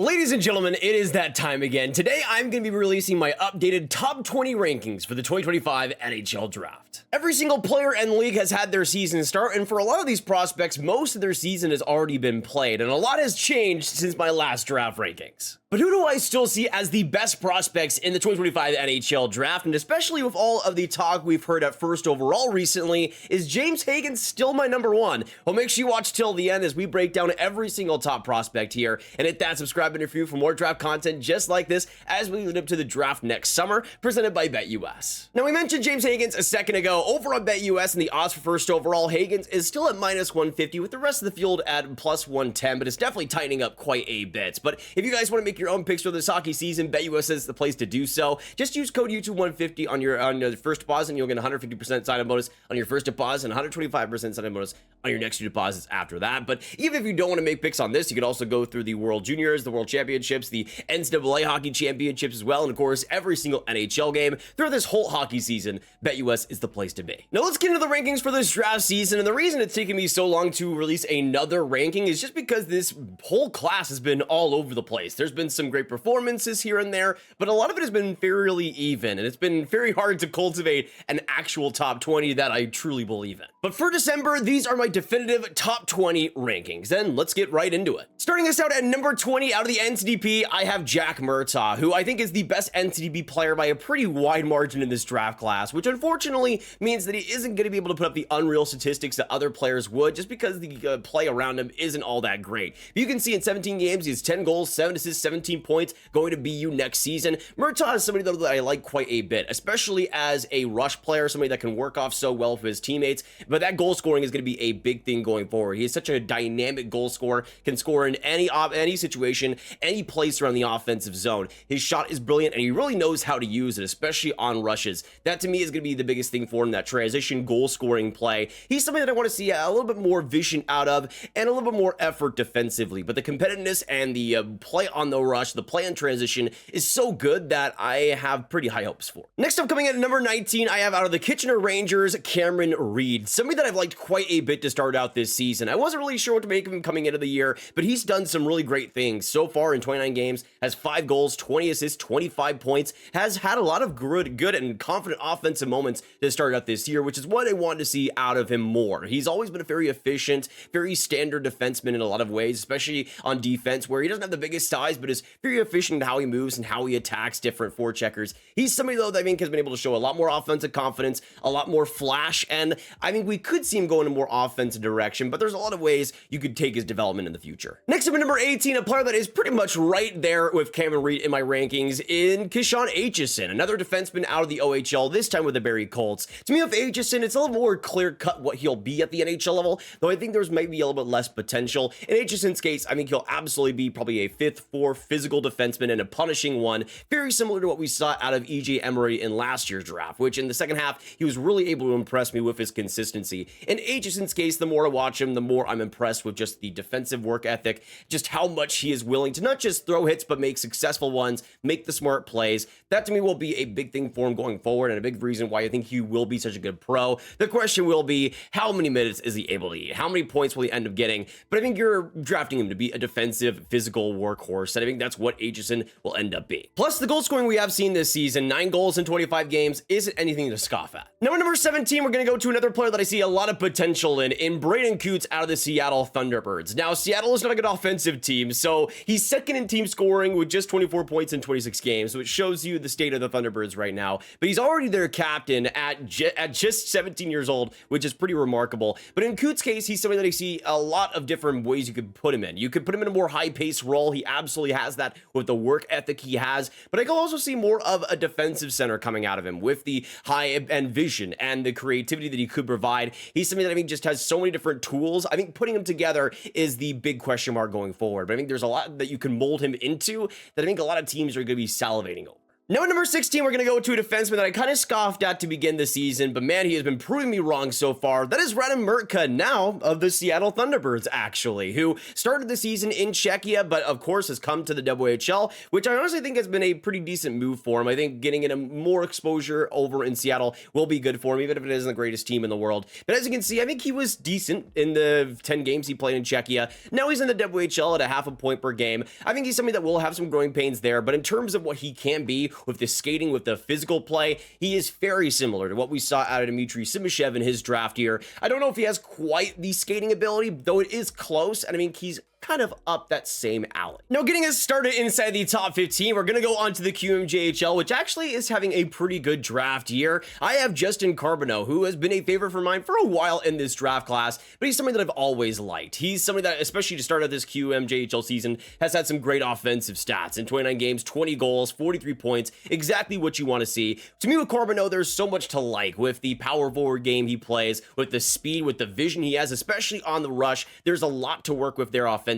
Ladies and gentlemen, it is that time again. Today, I'm going to be releasing my updated top 20 rankings for the 2025 NHL Draft. Every single player and league has had their season start, and for a lot of these prospects, most of their season has already been played, and a lot has changed since my last draft rankings. But who do I still see as the best prospects in the 2025 NHL Draft, and especially with all of the talk we've heard at first overall recently, is James Hagens still my number one? Well, make sure you watch till the end as we break down every single top prospect here, and hit that subscribe button for you for more draft content just like this as we lead up to the draft next summer, presented by BetUS. Now, we mentioned James Hagens a second ago. Over on BetUS and the odds for first overall, Hagens is still at -150 with the rest of the field at +110, but it's definitely tightening up quite a bit. But if you guys want to make your own picks for this hockey season, BetUS is the place to do so. Just use code YouTube150 on your first deposit, and you'll get 150% sign-up bonus on your first deposit and 125% sign-up bonus on your next two deposits after that. But even if you don't want to make picks on this, you could also go through the World Juniors, the World Championships, the NCAA Hockey Championships as well, and of course, every single NHL game throughout this whole hockey season. BetUS is the place to be. Now, let's get into the rankings for this draft season, and the reason it's taken me so long to release another ranking is just because this whole class has been all over the place. There's been some great performances here and there, but a lot of it has been fairly even, and it's been very hard to cultivate an actual top 20 that I truly believe in. But for December, these are my definitive top 20 rankings, and let's get right into it. Starting us out at number 20 out of the NCDP, I have Jack Murtaugh, who I think is the best NCDP player by a pretty wide margin in this draft class, which unfortunately means that he isn't going to be able to put up the unreal statistics that other players would, just because the play around him isn't all that great. You can see in 17 games, he has 10 goals, 7 assists, 17 points, going to BU next season. Murtaugh is somebody though that I like quite a bit, especially as a rush player, somebody that can work off so well for his teammates, but that goal scoring is going to be a big thing going forward. He is such a dynamic goal scorer, can score in any situation, any place around the offensive zone. His shot is brilliant, and he really knows how to use it, especially on rushes. That to me is going to be the biggest thing for him, that transition goal scoring play. He's somebody that I want to see a little bit more vision out of and a little bit more effort defensively, but the competitiveness and the play on the rush, the play in transition is so good that I have pretty high hopes for. Next up, coming in at number 19, I have out of the Kitchener Rangers, Cameron Reed, somebody that I've liked quite a bit to start out this season. I wasn't really sure what to make of him coming into the year, but he's done some really great things so far in 29 games, has 5 goals, 20 assists, 25 points, has had a lot of good and confident offensive moments to start out this year, which is what I wanted to see out of him more. He's always been a very efficient, very standard defenseman in a lot of ways, especially on defense, where he doesn't have the biggest size, but is very efficient in how he moves and how he attacks different forecheckers. He's somebody, though, that I think has been able to show a lot more offensive confidence, a lot more flash, and I think we could see him go in a more offensive direction, but there's a lot of ways you could take his development in the future. Next up at number 18, a player that is pretty much right there with Cameron Reed in my rankings, in Kishon Aitchison, another defenseman out of the OHL, this time with the Barrie Colts. To me, with Aitchison, it's a little more clear-cut what he'll be at the NHL level, though I think there's maybe a little bit less potential. In Aitchison's case, I think he'll absolutely be probably a 5th, 4th physical defenseman and a punishing one, very similar to what we saw out of EJ Emery in last year's draft, which in the second half, he was really able to impress me with his consistency. In Aitchison's case, the more I watch him, the more I'm impressed with just the defensive work ethic, just how much he is willing to not just throw hits, but make successful ones, make the smart plays. That to me will be a big thing for him going forward, and a big reason why I think he will be such a good pro. The question will be, how many minutes is he able to eat? How many points will he end up getting? But I think you're drafting him to be a defensive, physical workhorse, and I think that's what Aitchison will end up being. Plus, the goal scoring we have seen this season, 9 goals in 25 games, isn't anything to scoff at. Now, at number 17, we're going to go to another player that I see a lot of potential in Braden Coots out of the Seattle Thunderbirds. Now, Seattle is not a good offensive team, so he's second in team scoring with just 24 points in 26 games, so it shows you the state of the Thunderbirds right now. But he's already their captain at just 17 years old, which is pretty remarkable. But in Coots' case, he's somebody that I see a lot of different ways you could put him in. You could put him in a more high-paced role. He absolutely has that with the work ethic he has. But I can also see more of a defensive center coming out of him with the high-end vision and the creativity that he could provide. He's somebody that I think just has so many different tools. I think putting him together is the big question mark going forward. But I think there's a lot that you can mold him into that I think a lot of teams are going to be salivating over. Now at number 16, we're going to go to a defenseman that I kind of scoffed at to begin the season, but man, he has been proving me wrong so far. That is Radim Mrtka, now of the Seattle Thunderbirds, actually, who started the season in Czechia, but of course has come to the WHL, which I honestly think has been a pretty decent move for him. I think getting in more exposure over in Seattle will be good for him, even if it isn't the greatest team in the world. But as you can see, I think he was decent in the 10 games he played in Czechia. Now he's in the WHL at a half a point per game. I think he's somebody that will have some growing pains there, but in terms of what he can be, with the skating, with the physical play, he is very similar to what we saw out of Dmitry Simashev in his draft year. I don't know if he has quite the skating ability, though it is close, and I mean, he's kind of up that same alley. Now, getting us started inside the top 15, we're going to go on to the QMJHL, which actually is having a pretty good draft year. I have Justin Carbonneau, who has been a favorite for mine for a while in this draft class, but he's somebody that I've always liked. He's somebody that, especially to start out this QMJHL season, has had some great offensive stats. In 29 games, 20 goals, 43 points, exactly what you want to see. To me, with Carbonneau, there's so much to like with the power forward game he plays, with the speed, with the vision he has, especially on the rush. There's a lot to work with there offensively.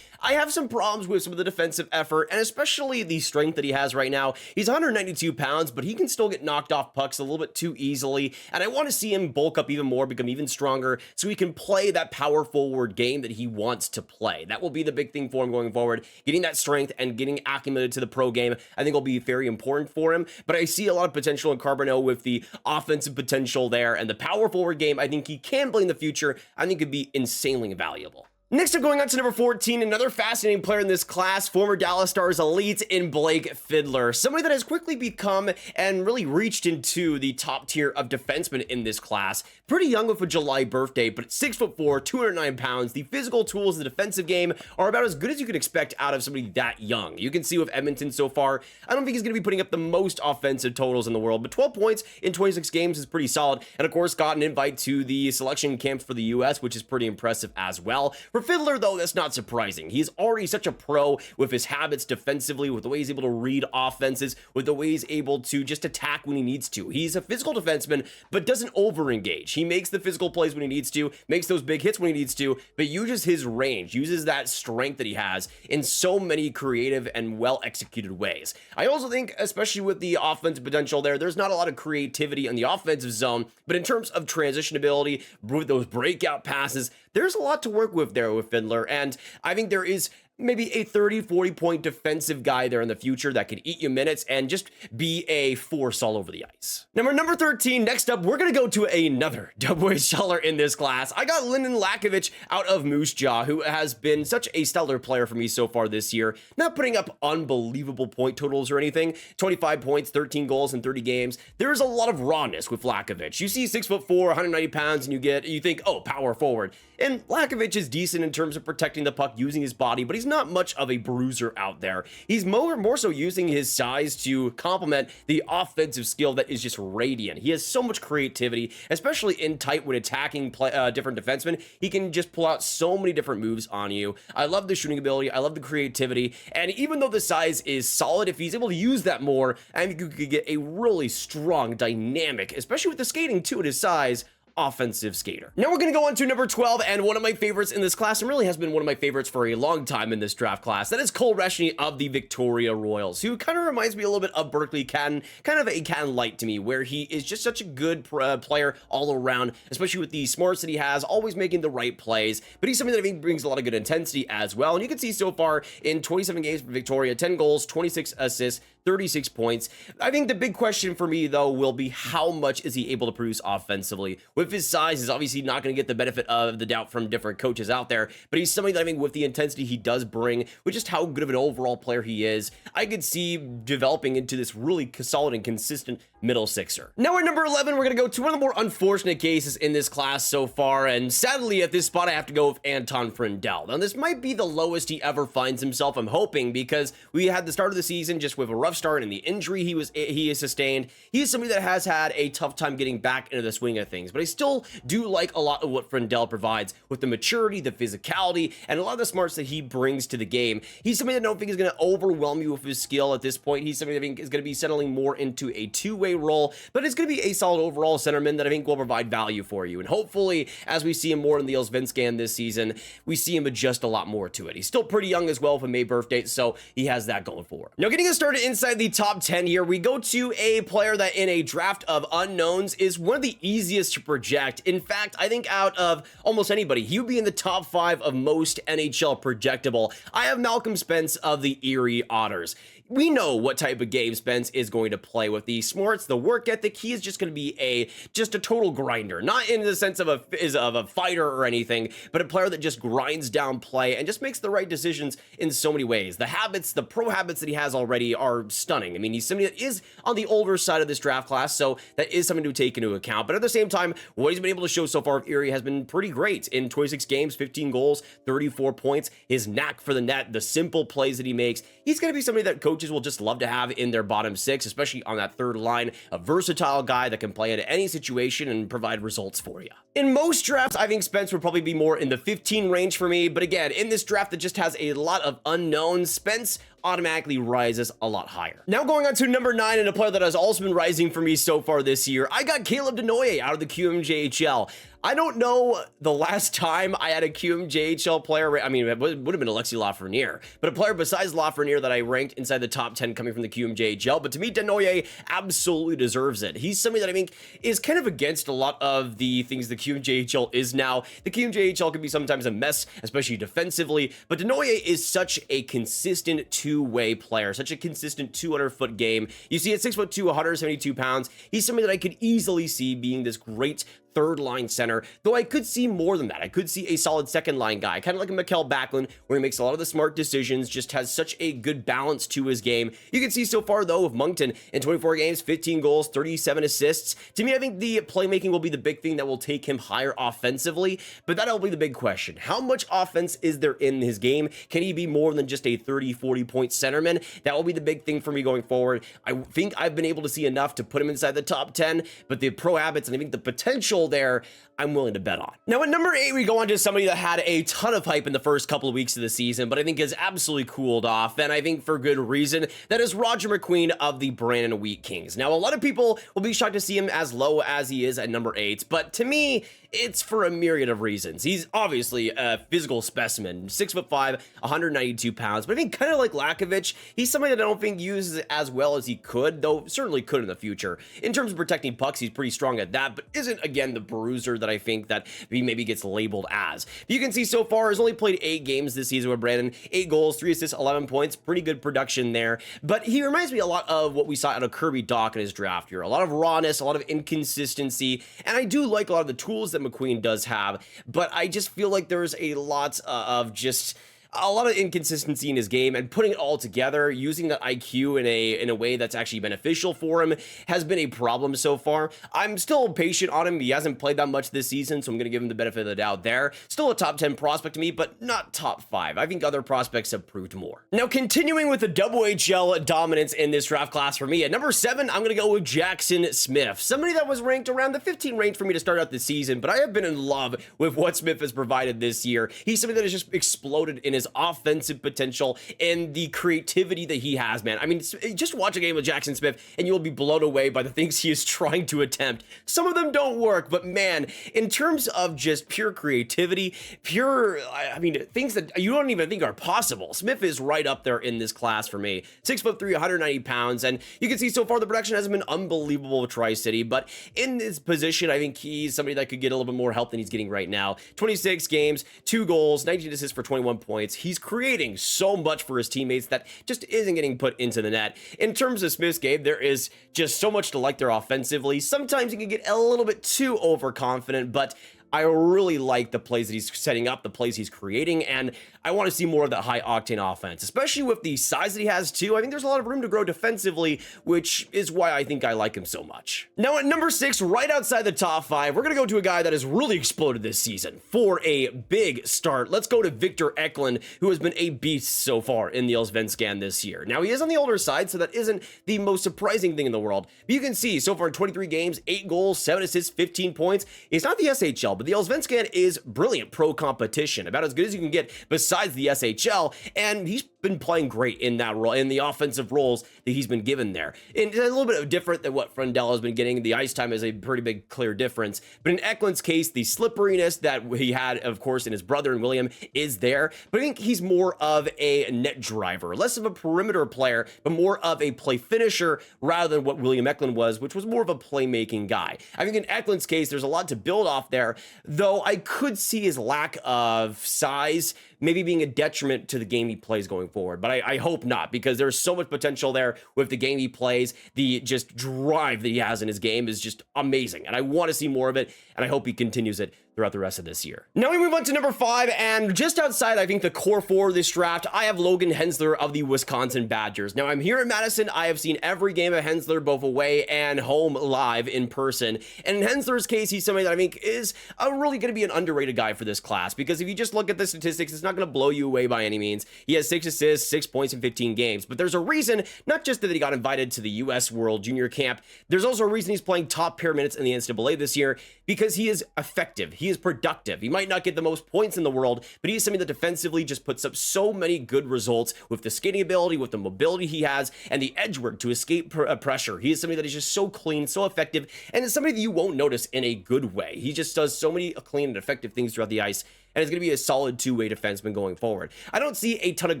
I have some problems with some of the defensive effort, and especially the strength that he has right now. He's 192 pounds, but he can still get knocked off pucks a little bit too easily, and I want to see him bulk up even more, become even stronger, so he can play that power forward game that he wants to play. That will be the big thing for him going forward. Getting that strength and getting acclimated to the pro game, I think will be very important for him, but I see a lot of potential in Carbonneau with the offensive potential there, and the power forward game, I think he can play in the future. I think could be insanely valuable. Next up, going on to number 14, another fascinating player in this class, former Dallas Stars elite in Blake Fiddler. Somebody that has quickly become and really reached into the top tier of defensemen in this class. Pretty young with a July birthday, but 6'4", 209 pounds. The physical tools of the defensive game are about as good as you could expect out of somebody that young. You can see with Edmonton so far, I don't think he's going to be putting up the most offensive totals in the world, but 12 points in 26 games is pretty solid. And of course, got an invite to the selection camps for the US, which is pretty impressive as well. For Fiddler, though, that's not surprising. He's already such a pro with his habits defensively, with the way he's able to read offenses, with the way he's able to just attack when he needs to. He's a physical defenseman, but doesn't over-engage. He makes the physical plays when he needs to, makes those big hits when he needs to, but uses his range, uses that strength that he has in so many creative and well-executed ways. I also think, especially with the offensive potential there, there's not a lot of creativity in the offensive zone, but in terms of transition ability, with those breakout passes, there's a lot to work with there with Fiddler, and I think there is maybe a 30-40 point defensive guy there in the future that could eat you minutes and just be a force all over the ice. Number 13, next up, we're going to go to another WHLer in this class. I got Lyndon Lakovic out of Moose Jaw, who has been such a stellar player for me so far this year, not putting up unbelievable point totals or anything. 25 points, 13 goals in 30 games. There's a lot of rawness with Lakovic. You see 6'4", 190 pounds, and you think, oh, power forward. And Lakovic is decent in terms of protecting the puck, using his body, but he's not much of a bruiser out there. He's more so using his size to complement the offensive skill that is just radiant. He has so much creativity, especially in tight when attacking different defensemen. He can just pull out so many different moves on you. I love the shooting ability. I love the creativity. And even though the size is solid, if he's able to use that more, I think you could get a really strong dynamic, especially with the skating too at his size, offensive skater. Now we're going to go on to number 12, and one of my favorites in this class, and really has been one of my favorites for a long time in this draft class. That is Cole Reshny of the Victoria Royals, who kind of reminds me a little bit of Berkeley Catton, kind of a Catton light to me, where he is just such a good player all around, especially with the smarts that he has, always making the right plays, but he's something that I think brings a lot of good intensity as well. And you can see so far in 27 games for Victoria, 10 goals, 26 assists, 36 points. I think the big question for me, though, will be how much is he able to produce offensively? With his size, he's obviously not going to get the benefit of the doubt from different coaches out there, but he's somebody that I think with the intensity he does bring, with just how good of an overall player he is, I could see developing into this really solid and consistent middle sixer. Now at number 11, we're going to go to one of the more unfortunate cases in this class so far, and sadly at this spot I have to go with Anton Frindell. Now this might be the lowest he ever finds himself, I'm hoping, because we had the start of the season just with a rough start and the injury he has sustained. He is somebody that has had a tough time getting back into the swing of things, but I still do like a lot of what Frindell provides with the maturity, the physicality, and a lot of the smarts that he brings to the game. He's somebody that I don't think is going to overwhelm you with his skill at this point. He's somebody that I think is going to be settling more into a two-way two-way role, but it's going to be a solid overall centerman that I think will provide value for you. And hopefully, as we see him more in the Ihs-Wozniak this season, we see him adjust a lot more to it. He's still pretty young as well, with a May birthday, so he has that going for him. Now, getting us started inside the top 10 here, we go to a player that in a draft of unknowns is one of the easiest to project. In fact, I think out of almost anybody, he would be in the top 5 of most NHL projectable. I have Malcolm Spence of the Erie Otters. We know what type of game Spence is going to play with the smarts, the work ethic. He is just going to be just a total grinder, not in the sense of a fighter or anything, but a player that just grinds down play and just makes the right decisions in so many ways. The habits, the pro habits that he has already are stunning. I mean, he's somebody that is on the older side of this draft class, so that is something to take into account. But at the same time, what he's been able to show so far with Erie has been pretty great. In 26 games, 15 goals, 34 points, his knack for the net, the simple plays that he makes, he's going to be somebody that coaches will just love to have in their bottom 6, especially on that third line, a versatile guy that can play into any situation and provide results for you. In most drafts, I think Spence would probably be more in the 15 range for me, but again, in this draft that just has a lot of unknowns, Spence automatically rises a lot higher. Now going on to number 9, and a player that has also been rising for me so far this year, I got Caleb Denoye out of the QMJHL. I don't know the last time I had a QMJHL player, I mean, it would have been Alexis Lafreniere, but a player besides Lafreniere that I ranked inside the top 10 coming from the QMJHL, but to me, Denoye absolutely deserves it. He's somebody that I think is kind of against a lot of the things the QMJHL is now. The QMJHL can be sometimes a mess, especially defensively, but Denoye is such a consistent two-way player, such a consistent 200-foot game. You see at 6'2", 172 pounds, he's somebody that I could easily see being this great third line center, though I could see more than that. I could see a solid second line guy, kind of like a Mikael Backlund, where he makes a lot of the smart decisions, just has such a good balance to his game. You can see so far, though, with Moncton in 24 games, 15 goals, 37 assists. To me, I think the playmaking will be the big thing that will take him higher offensively, but that'll be the big question. How much offense is there in his game? Can he be more than just a 30, 40-point centerman? That will be the big thing for me going forward. I think I've been able to see enough to put him inside the top 10, but the pro habits and I think the potential there, I'm willing to bet on. Now at number 8, we go on to somebody that had a ton of hype in the first couple of weeks of the season, but I think has absolutely cooled off, and I think for good reason. That is Roger McQueen of the Brandon Wheat Kings. Now a lot of people will be shocked to see him as low as he is at number 8, but to me, it's for a myriad of reasons. He's obviously a physical specimen, 6'5", 192 pounds, but I think kind of like Lakovic, he's somebody that I don't think uses it as well as he could, though certainly could in the future. In terms of protecting pucks, he's pretty strong at that, but isn't, again, the bruiser that I think that he maybe gets labeled as. You can see so far, he's only played 8 games this season with Brandon, 8 goals, 3 assists, 11 points, pretty good production there, but he reminds me a lot of what we saw out of Kirby Dach in his draft year. A lot of rawness, a lot of inconsistency, and I do like a lot of the tools that McQueen does have, but I just feel like there's a lot of just a lot of inconsistency in his game, and putting it all together, using that IQ in a way that's actually beneficial for him has been a problem so far. I'm still patient on him. He hasn't played that much this season, so I'm going to give him the benefit of the doubt there. Still a top 10 prospect to me, but not top 5. I think other prospects have proved more. Now, continuing with the WHL dominance in this draft class for me, at number 7, I'm going to go with Jackson Smith, somebody that was ranked around the 15 range for me to start out the season, but I have been in love with what Smith has provided this year. He's somebody that has just exploded in his offensive potential and the creativity that he has, man. I mean, just watch a game with Jackson Smith and you will be blown away by the things he is trying to attempt. Some of them don't work, but man, in terms of just pure creativity, I mean, things that you don't even think are possible, Smith is right up there in this class for me. 6'3", 190 pounds, and you can see so far the production hasn't been unbelievable with Tri-City, but in this position, I think he's somebody that could get a little bit more help than he's getting right now. 26 games, 2 goals, 19 assists for 21 points. He's creating so much for his teammates that just isn't getting put into the net. In terms of Smith's game, there is just so much to like there offensively. Sometimes he can get a little bit too overconfident, but I really like the plays that he's setting up, the plays he's creating, and I want to see more of that high-octane offense, especially with the size that he has, too. I think there's a lot of room to grow defensively, which is why I think I like him so much. Now, at number 6, right outside the top 5, we're going to go to a guy that has really exploded this season for a big start. Let's go to Victor Eklund, who has been a beast so far in the Ihs-Wozniak this year. Now, he is on the older side, so that isn't the most surprising thing in the world, but you can see so far in 23 games, 8 goals, 7 assists, 15 points. It's not the SHL, but the Ihs-Wozniak is brilliant pro competition, about as good as you can get besides the SHL, and he's been playing great in that role, in the offensive roles that he's been given there. And it's a little bit different than what Frendell has been getting. The ice time is a pretty big, clear difference. But in Eklund's case, the slipperiness that he had, of course, in his brother and William is there. But I think he's more of a net driver, less of a perimeter player, but more of a play finisher rather than what William Eklund was, which was more of a playmaking guy. I think in Eklund's case, there's a lot to build off there, though I could see his lack of size maybe being a detriment to the game he plays going forward. But I hope not, because there's so much potential there with the game he plays. The just drive that he has in his game is just amazing, and I want to see more of it, and I hope he continues it throughout the rest of this year. Now we move on to number 5, and just outside, I think, the core 4 of this draft, I have Logan Hensler of the Wisconsin Badgers. Now I'm here in Madison. I have seen every game of Hensler, both away and home live in person. And in Hensler's case, he's somebody that I think is really going to be an underrated guy for this class, because if you just look at the statistics, it's not going to blow you away by any means. He has 6 assists, 6 points in 15 games, but there's a reason, not just that he got invited to the U.S. World Junior Camp, there's also a reason he's playing top pair minutes in the NCAA this year, because he is effective. He is productive. He might not get the most points in the world, but he's something that defensively just puts up so many good results with the skating ability, with the mobility he has, and the edge work to escape pressure. He is somebody that is just so clean, so effective, and it's somebody that you won't notice in a good way. He just does so many clean and effective things throughout the ice, and is going to be a solid two-way defenseman going forward. I don't see a ton of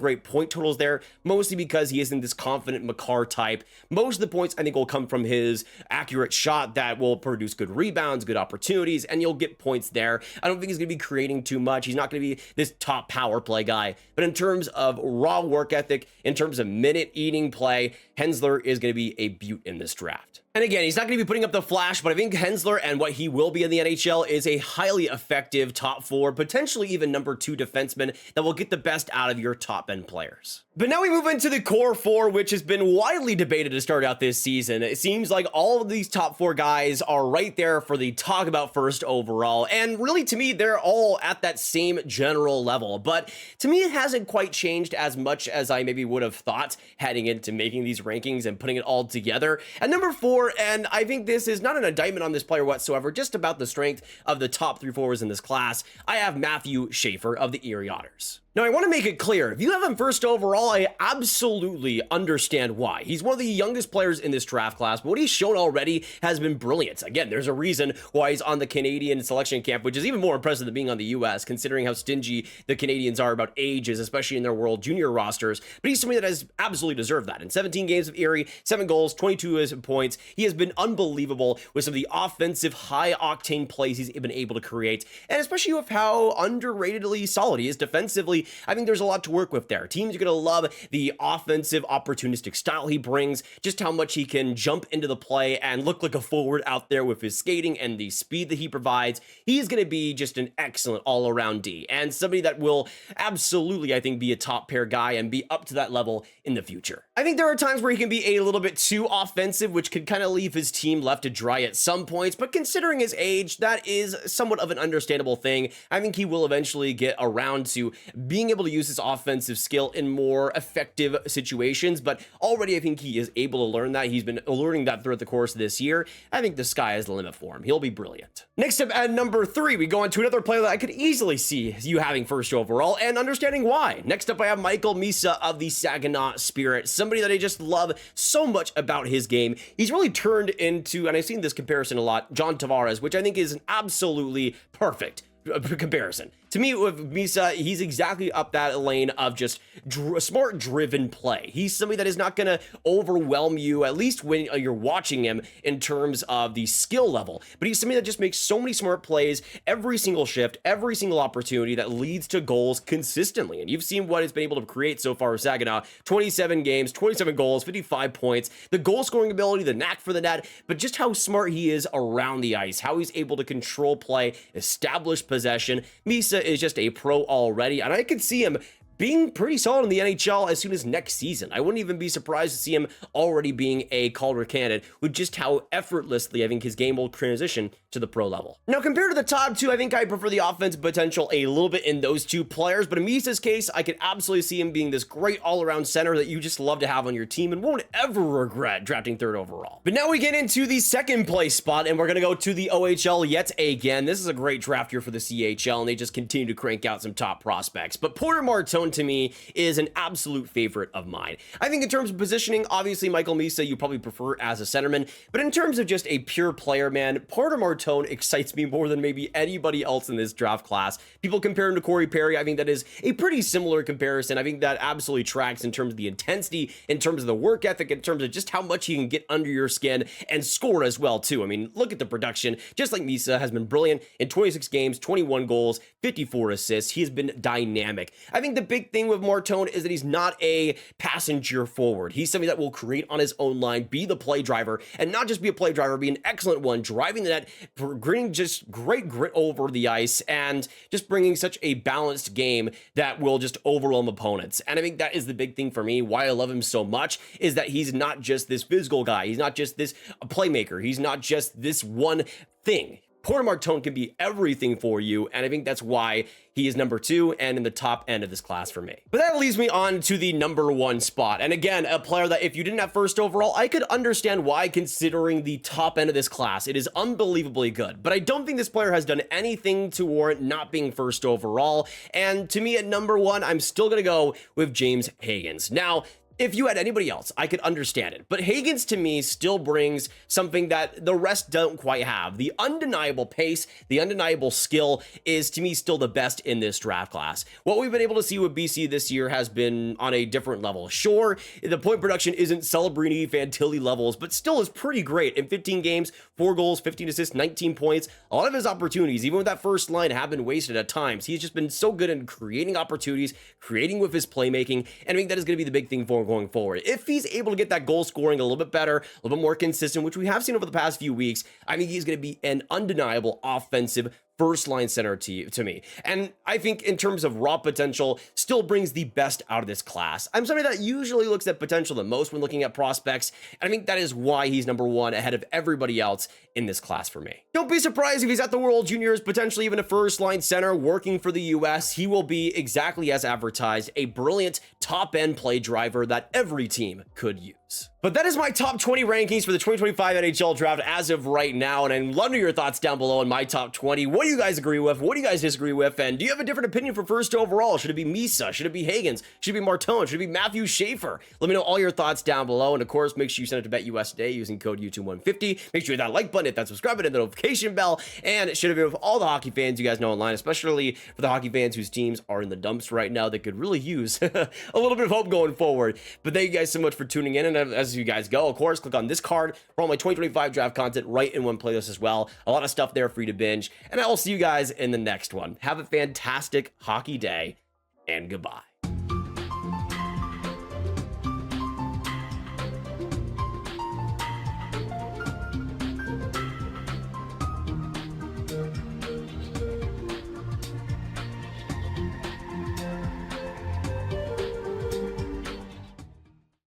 great point totals there, mostly because he isn't this confident Makar type. Most of the points, I think, will come from his accurate shot that will produce good rebounds, good opportunities, and you'll get points there. I don't think he's going to be creating too much. He's not going to be this top power play guy. But in terms of raw work ethic, in terms of minute-eating play, Hensler is going to be a beaut in this draft. And again, he's not going to be putting up the flash, but I think Hensler and what he will be in the NHL is a highly effective top 4, potentially even number 2 defenseman that will get the best out of your top end players. But now we move into the core 4, which has been widely debated to start out this season. It seems like all of these top 4 guys are right there for the talk about first overall. And really, to me, they're all at that same general level. But to me, it hasn't quite changed as much as I maybe would have thought heading into making these rankings and putting it all together. At number 4, and I think this is not an indictment on this player whatsoever, just about the strength of the top 3 forwards in this class, I have Matthew Schaefer of the Erie Otters. Now, I want to make it clear, if you have him first overall, I absolutely understand why. He's one of the youngest players in this draft class, but what he's shown already has been brilliant. Again, there's a reason why he's on the Canadian selection camp, which is even more impressive than being on the U.S., considering how stingy the Canadians are about ages, especially in their World Junior rosters. But he's somebody that has absolutely deserved that. In 17 games of Erie, 7 goals, 22 points, he has been unbelievable with some of the offensive, high-octane plays he's been able to create, and especially with how underratedly solid he is defensively. I think there's a lot to work with there. Teams are going to love the offensive, opportunistic style he brings, just how much he can jump into the play and look like a forward out there with his skating and the speed that he provides. He's going to be just an excellent all-around D, and somebody that will absolutely, I think, be a top pair guy and be up to that level in the future. I think there are times where he can be a little bit too offensive, which could kind of leave his team left to dry at some points, but considering his age, that is somewhat of an understandable thing. I think he will eventually get around to being able to use his offensive skill in more effective situations, but already I think he is able to learn that. He's been learning that throughout the course of this year. I think the sky is the limit for him. He'll be brilliant. Next up at number 3, we go on to another player that I could easily see you having first overall and understanding why. Next up, I have Michael Misa of the Saginaw Spirit, somebody that I just love so much about his game. He's really turned into, and I've seen this comparison a lot, John Tavares, which I think is an absolutely perfect comparison. To me, with Misa, he's exactly up that lane of just smart driven play. He's somebody that is not going to overwhelm you, at least when you're watching him in terms of the skill level, but he's somebody that just makes so many smart plays every single shift, every single opportunity that leads to goals consistently. And you've seen what he's been able to create so far with Saginaw. 27 games, 27 goals, 55 points, the goal scoring ability, the knack for the net, but just how smart he is around the ice, how he's able to control play, establish possession. Misa is just a pro already, and I could see him being pretty solid in the NHL as soon as next season. I wouldn't even be surprised to see him already being a Calder candidate with just how effortlessly I think his game will transition to the pro level. Now, compared to the top 2, I think I prefer the offensive potential a little bit in those 2 players, but in Misa's case, I could absolutely see him being this great all-around center that you just love to have on your team and won't ever regret drafting 3rd overall. But now we get into the 2nd place spot, and we're going to go to the OHL yet again. This is a great draft year for the CHL, and they just continue to crank out some top prospects. But Porter Martone, Martone to me is an absolute favorite of mine. I think in terms of positioning, obviously Michael Misa you probably prefer as a centerman, but in terms of just a pure player, man, Porter Martone excites me more than maybe anybody else in this draft class. People compare him to Corey Perry. I think that is a pretty similar comparison. I think that absolutely tracks in terms of the intensity, in terms of the work ethic, in terms of just how much he can get under your skin and score as well too. I mean, look at the production. Just like Misa has been brilliant in 26 games, 21 goals, 54 assists. He has been dynamic. I think the big thing with Martone is that he's not a passenger forward. He's somebody that will create on his own line, be the play driver, and not just be a play driver, be an excellent one, driving the net, bringing just great grit over the ice, and just bringing such a balanced game that will just overwhelm opponents. And I think that is the big thing for me, why I love him so much, is that he's not just this physical guy. He's not just this playmaker. He's not just this one thing. Porter Martone can be everything for you, and I think that's why he is number 2 and in the top end of this class for me. But that leads me on to the number 1 spot. And again, a player that if you didn't have first overall, I could understand why, considering the top end of this class. It is unbelievably good. But I don't think this player has done anything to warrant not being first overall. And to me at number 1, I'm still going to go with James Hagens. Now, if you had anybody else, I could understand it. But Hagens to me still brings something that the rest don't quite have. The undeniable pace, the undeniable skill is to me still the best in this draft class. What we've been able to see with BC this year has been on a different level. Sure, the point production isn't Celebrini, Fantilli levels, but still is pretty great. In 15 games, 4 goals, 15 assists, 19 points. A lot of his opportunities, even with that first line, have been wasted at times. He's just been so good in creating opportunities, creating with his playmaking, and I think that is going to be the big thing for him going forward. If he's able to get that goal scoring a little bit better, a little bit more consistent, which we have seen over the past few weeks, I think he's going to be an undeniable offensive first line center to me. And I think in terms of raw potential, still brings the best out of this class. I'm somebody that usually looks at potential the most when looking at prospects, and I think that is why he's number 1 ahead of everybody else in this class for me. Don't be surprised if he's at the World Juniors, potentially even a first line center working for the US. He will be exactly as advertised, a brilliant top end play driver that every team could use. But that is my top 20 rankings for the 2025 NHL Draft as of right now, and I'd love to hear your thoughts down below in my top 20. What do you guys agree with? What do you guys disagree with? And do you have a different opinion for first overall? Should it be Misa? Should it be Hagens? Should it be Martone? Should it be Matthew Schaefer? Let me know all your thoughts down below, and of course, make sure you send it to BetUS today using code YouTube150. Make sure you hit that like button, hit that subscribe button, hit the notification bell, and it should have been with all the hockey fans you guys know online, especially for the hockey fans whose teams are in the dumps right now that could really use a little bit of hope going forward. But thank you guys so much for tuning in, and as you guys go, of course, click on this card for all my 2025 draft content right in one playlist as well. A lot of stuff there for you to binge, and I will see you guys in the next one. Have a fantastic hockey day, and goodbye.